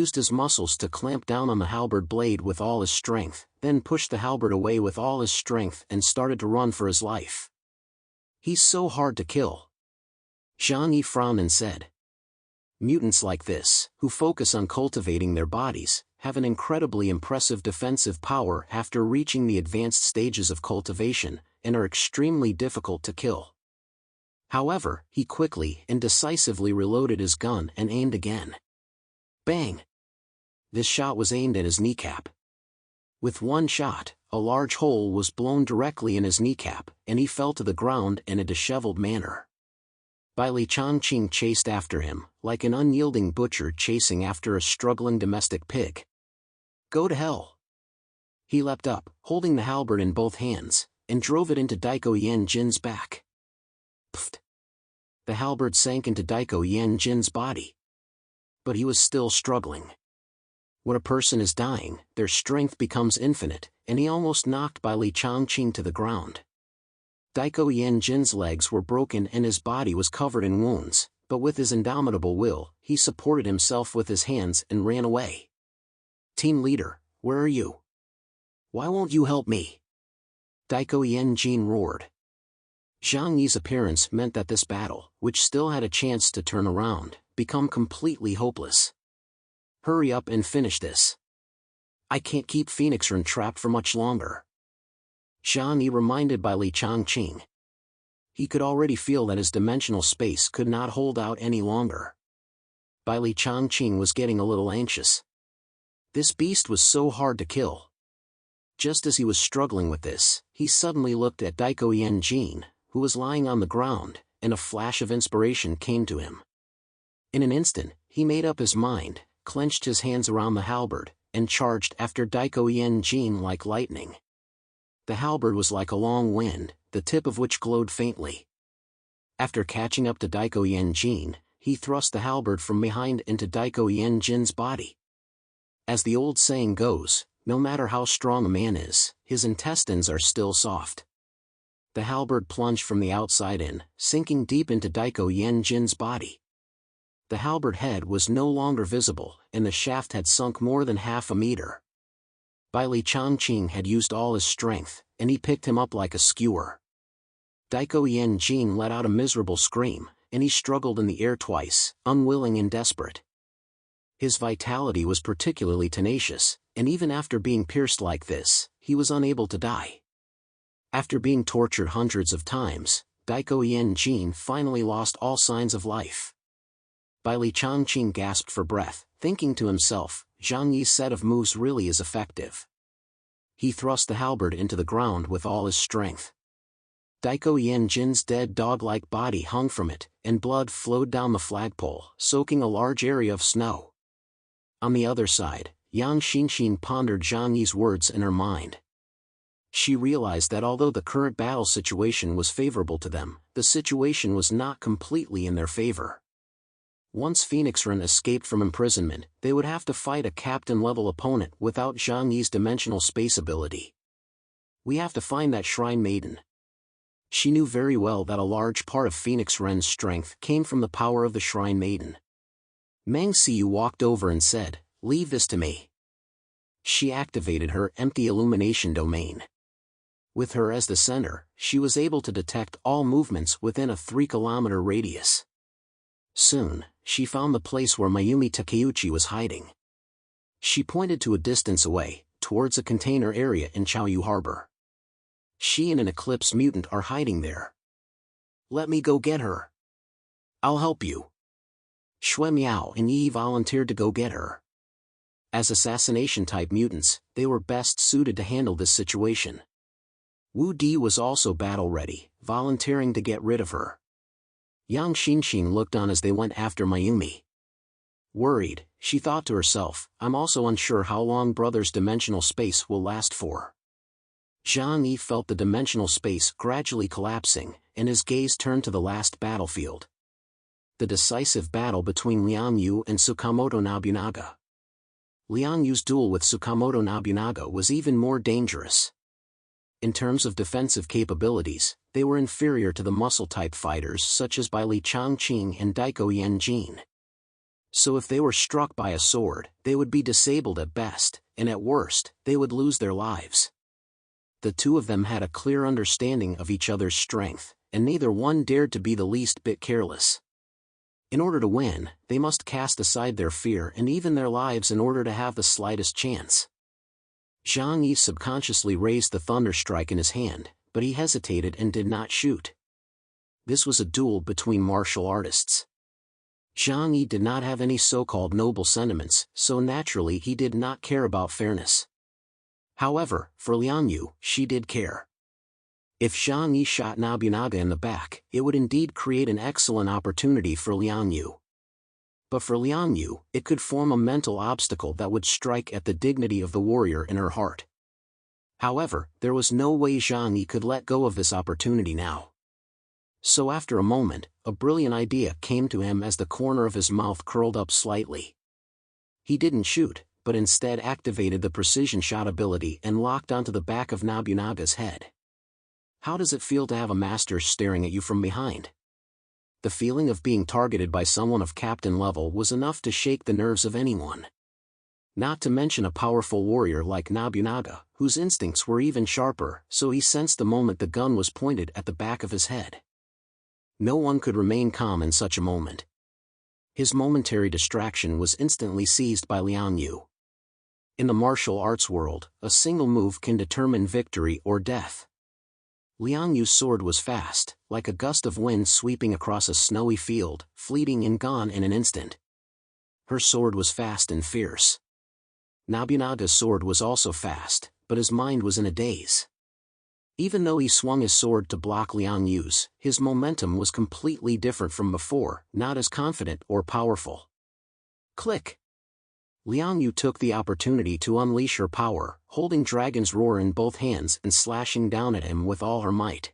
used his muscles to clamp down on the halberd blade with all his strength, then pushed the halberd away with all his strength and started to run for his life. "He's so hard to kill." Zhang Yi frowned and said. Mutants like this, who focus on cultivating their bodies, have an incredibly impressive defensive power after reaching the advanced stages of cultivation, and are extremely difficult to kill. However, he quickly and decisively reloaded his gun and aimed again. Bang! This shot was aimed at his kneecap. With one shot, a large hole was blown directly in his kneecap, and he fell to the ground in a disheveled manner. Bai Li Changqing chased after him, like an unyielding butcher chasing after a struggling domestic pig. "Go to hell!" He leapt up, holding the halberd in both hands, and drove it into Daiko Yanjin's back. Pfft! The halberd sank into Daiko Yanjin's body. But he was still struggling. When a person is dying, their strength becomes infinite, and he almost knocked Bai Li Changqing to the ground. Daiko Yanjin's legs were broken and his body was covered in wounds, but with his indomitable will, he supported himself with his hands and ran away. "Team leader, where are you? Why won't you help me?" Daiko Yanjin roared. Zhang Yi's appearance meant that this battle, which still had a chance to turn around, become completely hopeless. "Hurry up and finish this. I can't keep Phoenix Ren trapped for much longer." Zhang Yi reminded Bai Li Changqing. He could already feel that his dimensional space could not hold out any longer. Bai Li Changqing was getting a little anxious. This beast was so hard to kill. Just as he was struggling with this, he suddenly looked at Daiko Yanjin, who was lying on the ground, and a flash of inspiration came to him. In an instant, he made up his mind, clenched his hands around the halberd, and charged after Daiko Yanjin like lightning. The halberd was like a long wind, the tip of which glowed faintly. After catching up to Daiko Yanjin, he thrust the halberd from behind into Daiko Yanjin's body. As the old saying goes, no matter how strong a man is, his intestines are still soft. The halberd plunged from the outside in, sinking deep into Daiko Yanjin's body. The halberd head was no longer visible, and the shaft had sunk more than half a meter. Bai Li Changqing had used all his strength, and he picked him up like a skewer. Daiko Yanjin let out a miserable scream, and he struggled in the air twice, unwilling and desperate. His vitality was particularly tenacious, and even after being pierced like this, he was unable to die. After being tortured hundreds of times, Daiko Yanjin finally lost all signs of life. Bai Li Changqing gasped for breath, thinking to himself, Zhang Yi's set of moves really is effective. He thrust the halberd into the ground with all his strength. Daiko Yanjin's dead dog-like body hung from it, and blood flowed down the flagpole, soaking a large area of snow. On the other side, Yang Xinxin pondered Zhang Yi's words in her mind. She realized that although the current battle situation was favorable to them, the situation was not completely in their favor. Once Phoenix Ren escaped from imprisonment, they would have to fight a captain-level opponent without Zhang Yi's dimensional space ability. "We have to find that Shrine Maiden." She knew very well that a large part of Phoenix Ren's strength came from the power of the Shrine Maiden. Meng Xiu walked over and said, "Leave this to me." She activated her empty illumination domain. With her as the center, she was able to detect all movements within a 3-kilometer radius. Soon, she found the place where Mayumi Takeuchi was hiding. She pointed to a distance away, towards a container area in Chaoyu Harbor. "She and an Eclipse mutant are hiding there. Let me go get her." "I'll help you." Xue Miao and Yi volunteered to go get her. As assassination-type mutants, they were best suited to handle this situation. Wu Di was also battle-ready, volunteering to get rid of her. Yang Xinxin looked on as they went after Mayumi. Worried, she thought to herself, "I'm also unsure how long Brother's dimensional space will last for." Zhang Yi felt the dimensional space gradually collapsing, and his gaze turned to the last battlefield. The decisive battle between Liang Yu and Tsukamoto Nobunaga. Liang Yu's duel with Tsukamoto Nobunaga was even more dangerous. In terms of defensive capabilities, they were inferior to the muscle-type fighters such as Bai Li Changqing and Daiko Yanjin. So if they were struck by a sword, they would be disabled at best, and at worst, they would lose their lives. The two of them had a clear understanding of each other's strength, and neither one dared to be the least bit careless. In order to win, they must cast aside their fear and even their lives in order to have the slightest chance. Zhang Yi subconsciously raised the thunderstrike in his hand, but he hesitated and did not shoot. This was a duel between martial artists. Zhang Yi did not have any so-called noble sentiments, so naturally he did not care about fairness. However, for Liang Yu, she did care. If Zhang Yi shot Nobunaga in the back, it would indeed create an excellent opportunity for Liang Yu. But for Liang Yu, it could form a mental obstacle that would strike at the dignity of the warrior in her heart. However, there was no way Zhang Yi could let go of this opportunity now. So after a moment, a brilliant idea came to him as the corner of his mouth curled up slightly. He didn't shoot, but instead activated the precision shot ability and locked onto the back of Nobunaga's head. How does it feel to have a master staring at you from behind? The feeling of being targeted by someone of captain level was enough to shake the nerves of anyone. Not to mention a powerful warrior like Nobunaga, whose instincts were even sharper, so he sensed the moment the gun was pointed at the back of his head. No one could remain calm in such a moment. His momentary distraction was instantly seized by Liang Yu. In the martial arts world, a single move can determine victory or death. Liang Yu's sword was fast, like a gust of wind sweeping across a snowy field, fleeting and gone in an instant. Her sword was fast and fierce. Nobunaga's sword was also fast, but his mind was in a daze. Even though he swung his sword to block Liang Yu's, his momentum was completely different from before, not as confident or powerful. Click! Liang Yu took the opportunity to unleash her power, holding Dragon's Roar in both hands and slashing down at him with all her might.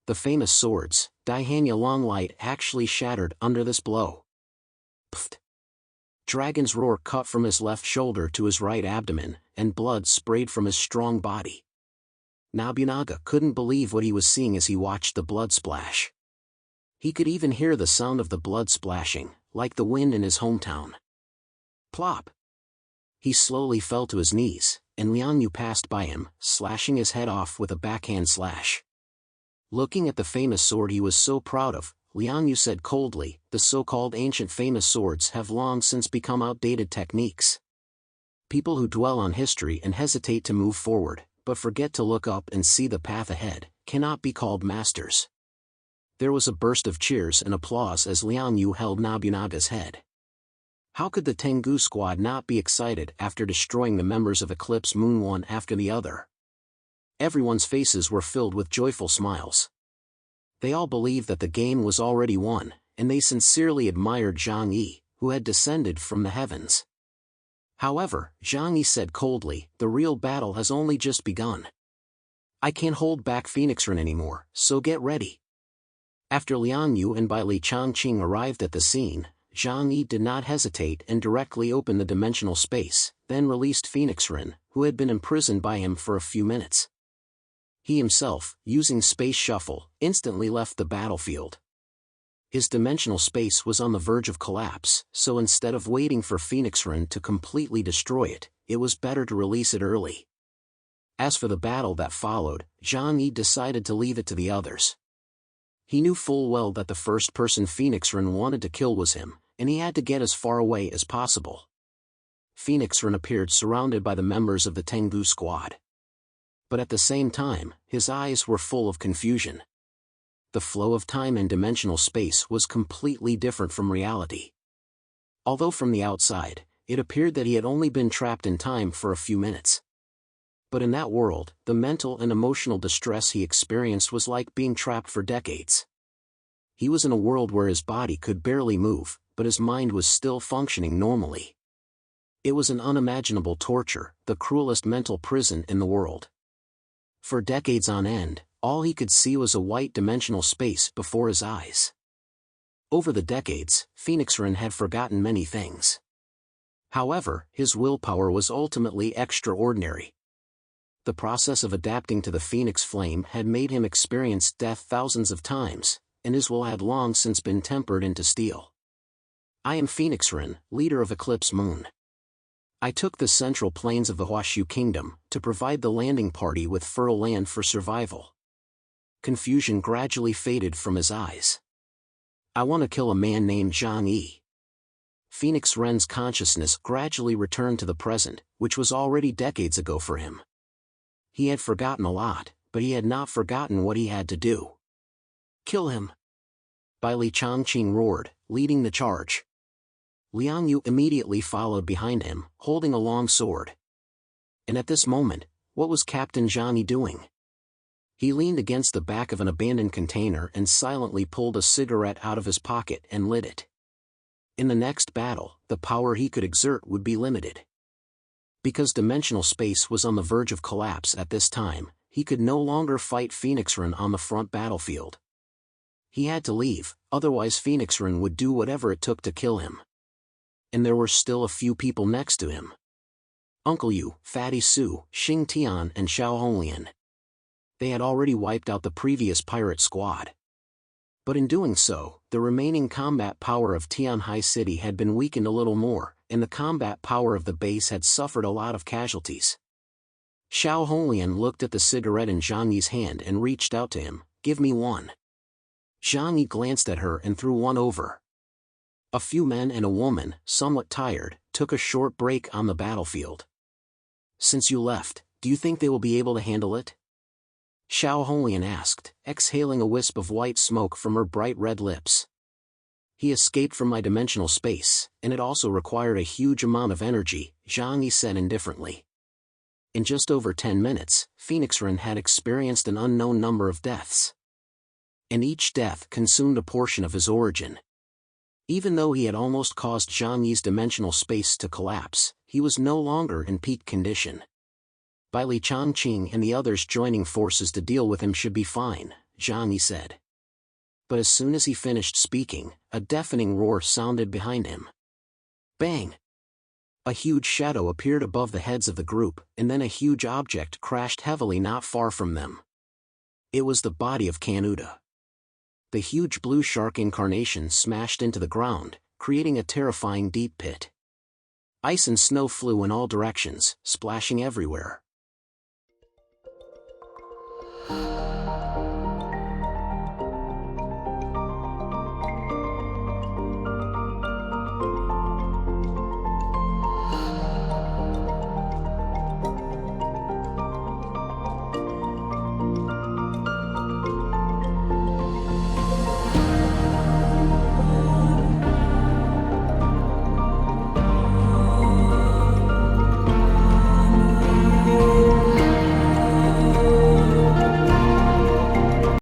The famous swords, Daihanya Longlight, actually shattered under this blow. Pfft! Dragon's Roar cut from his left shoulder to his right abdomen, and blood sprayed from his strong body. Nobunaga couldn't believe what he was seeing as he watched the blood splash. He could even hear the sound of the blood splashing, like the wind in his hometown. Plop! He slowly fell to his knees, and Liang Yu passed by him, slashing his head off with a backhand slash. Looking at the famous sword he was so proud of, Liang Yu said coldly, "The so-called ancient famous swords have long since become outdated techniques. People who dwell on history and hesitate to move forward, but forget to look up and see the path ahead, cannot be called masters." There was a burst of cheers and applause as Liang Yu held Nobunaga's head. How could the Tengu squad not be excited after destroying the members of Eclipse Moon one after the other? Everyone's faces were filled with joyful smiles. They all believed that the game was already won, and they sincerely admired Zhang Yi, who had descended from the heavens. However, Zhang Yi said coldly, "The real battle has only just begun. I can't hold back Phoenix Ren anymore, so get ready." After Liang Yu and Bai Li Changqing arrived at the scene, Zhang Yi did not hesitate and directly opened the dimensional space, then released Phoenix Ren, who had been imprisoned by him for a few minutes. He himself, using Space Shuffle, instantly left the battlefield. His dimensional space was on the verge of collapse, so instead of waiting for Phoenix Ren to completely destroy it, it was better to release it early. As for the battle that followed, Zhang Yi decided to leave it to the others. He knew full well that the first person Phoenix Ren wanted to kill was him, and he had to get as far away as possible. Phoenix Ren appeared surrounded by the members of the Tengu squad. But at the same time, his eyes were full of confusion. The flow of time and dimensional space was completely different from reality. Although from the outside, it appeared that he had only been trapped in time for a few minutes. But in that world, the mental and emotional distress he experienced was like being trapped for decades. He was in a world where his body could barely move, but his mind was still functioning normally. It was an unimaginable torture, the cruelest mental prison in the world. For decades on end, all he could see was a white dimensional space before his eyes. Over the decades, Phoenix Ren had forgotten many things. However, his willpower was ultimately extraordinary. The process of adapting to the Phoenix Flame had made him experience death thousands of times, and his will had long since been tempered into steel. I am Phoenix Ren, leader of Eclipse Moon. I took the central plains of the Huashu Kingdom to provide the landing party with fertile land for survival. Confusion gradually faded from his eyes. I want to kill a man named Zhang Yi. Phoenix Ren's consciousness gradually returned to the present, which was already decades ago for him. He had forgotten a lot, but he had not forgotten what he had to do. Kill him! Bai Li Changqing roared, leading the charge. Liang Yu immediately followed behind him, holding a long sword. And at this moment, what was Captain Zhang Yi doing? He leaned against the back of an abandoned container and silently pulled a cigarette out of his pocket and lit it. In the next battle, the power he could exert would be limited. Because dimensional space was on the verge of collapse at this time, he could no longer fight Phoenix Ren on the front battlefield. He had to leave, otherwise Phoenix Ren would do whatever it took to kill him. And there were still a few people next to him. Uncle Yu, Fatty Su, Xing Tian and Xiao Honglian. They had already wiped out the previous pirate squad. But in doing so, the remaining combat power of Tianhai City had been weakened a little more, and the combat power of the base had suffered a lot of casualties. Xiao Honglian looked at the cigarette in Zhang Yi's hand and reached out to him. Give me one. Zhang Yi glanced at her and threw one over. A few men and a woman, somewhat tired, took a short break on the battlefield. Since you left, do you think they will be able to handle it? Xiao Honglian asked, exhaling a wisp of white smoke from her bright red lips. He escaped from my dimensional space, and it also required a huge amount of energy, Zhang Yi said indifferently. In just over 10 minutes, Phoenix Ren had experienced an unknown number of deaths. And each death consumed a portion of his origin. Even though he had almost caused Zhang Yi's dimensional space to collapse, he was no longer in peak condition. Bai Li Changqing and the others joining forces to deal with him should be fine, Zhang Yi said. But as soon as he finished speaking, a deafening roar sounded behind him. Bang! A huge shadow appeared above the heads of the group, and then a huge object crashed heavily not far from them. It was the body of Kanuda. The huge blue shark incarnation smashed into the ground, creating a terrifying deep pit. Ice and snow flew in all directions, splashing everywhere.